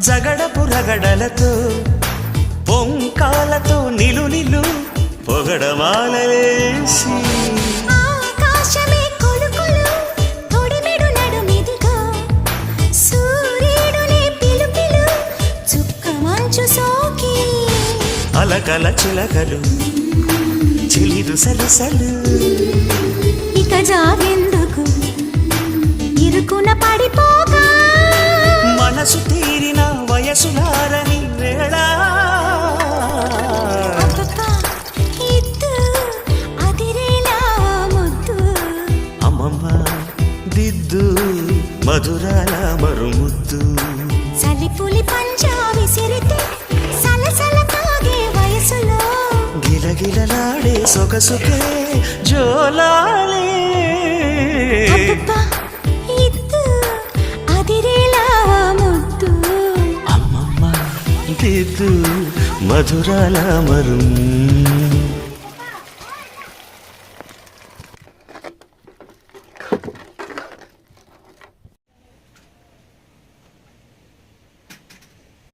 జగడపు రగడలతో పొంకాలతో నిలు నిలు పొగడమాలలేసి ఆకాశమే కొలుకొలు తొడిమెడు నడుమిదిగో సూర్యుడునే పిలుపిలు చుక్క మంచు సోకి అలకల చిలకలు చిలిరు సలసలు ఇక జాగెందుకు ఇరుకున పడిపోక మనసు తీరిన వయసులారని వేళ అబ్బబ్బా, ఇద్దు అదిరేలా ముద్దు అమ్మమ్మ దిద్దు మధురాల మరుముద్దు చలిపులి పంజా విసిరితే సలసల తాగే వయసులో గిలగిలలాడే సొగసుకే జోలాలే అబ్బబ్బా, ఇద్దు అదిరేలా ముద్దు అమ్మమ్మ దిద్దు మధురాల మరుము